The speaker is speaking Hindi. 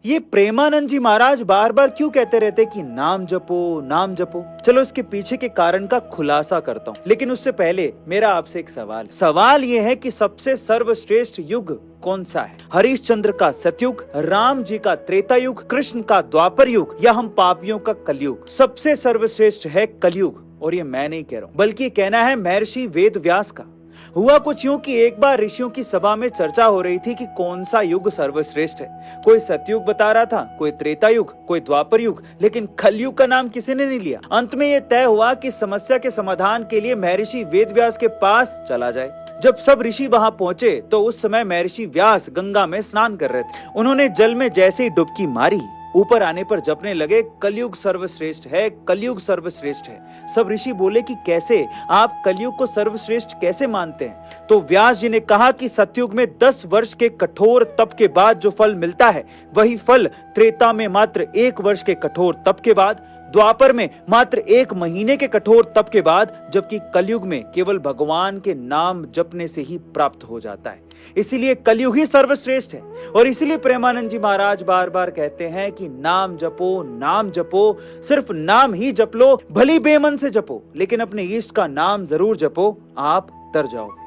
ये प्रेमानंद जी महाराज बार बार क्यों कहते रहते कि नाम जपो नाम जपो? चलो इसके पीछे के कारण का खुलासा करता हूँ, लेकिन उससे पहले मेरा आपसे एक सवाल ये है कि सबसे सर्वश्रेष्ठ युग कौन सा है? हरिश्चंद्र का सतयुग, राम जी का त्रेता युग, कृष्ण का द्वापर युग, या हम पापियों का कलयुग? सबसे सर्वश्रेष्ठ है कलयुग। और ये मैं नहीं कह रहा हूँ, बल्कि ये कहना है महर्षि वेद व्यास का। हुआ कुछ यूं कि एक बार ऋषियों की सभा में चर्चा हो रही थी कि कौन सा युग सर्वश्रेष्ठ है। कोई सतयुग बता रहा था, कोई त्रेता युग, कोई द्वापर युग, लेकिन कलयुग का नाम किसी ने नहीं लिया। अंत में यह तय हुआ कि समस्या के समाधान के लिए महर्षि वेदव्यास के पास चला जाए। जब सब ऋषि वहां पहुंचे तो उस समय महर्षि व्यास गंगा में स्नान कर रहे थे। उन्होंने जल में जैसे ही डुबकी मारी, ऊपर आने पर जपने लगे, कलयुग सर्वश्रेष्ठ है, कलयुग सर्वश्रेष्ठ है। सब ऋषि बोले कि कैसे, आप कलयुग को सर्वश्रेष्ठ कैसे मानते हैं? तो व्यास जी ने कहा कि सतयुग में 10 वर्ष के कठोर तप के बाद जो फल मिलता है, वही फल त्रेता में मात्र 1 वर्ष के कठोर तप के बाद, द्वापर में मात्र 1 महीने के कठोर तप के बाद, जबकि कलयुग में केवल भगवान के नाम जपने से ही प्राप्त हो जाता है। इसीलिए कलयुग ही सर्वश्रेष्ठ है। और इसीलिए प्रेमानंद जी महाराज बार बार कहते हैं कि नाम जपो नाम जपो, सिर्फ नाम ही जप लो, भली बेमन से जपो, लेकिन अपने इष्ट का नाम जरूर जपो, आप तर जाओगे।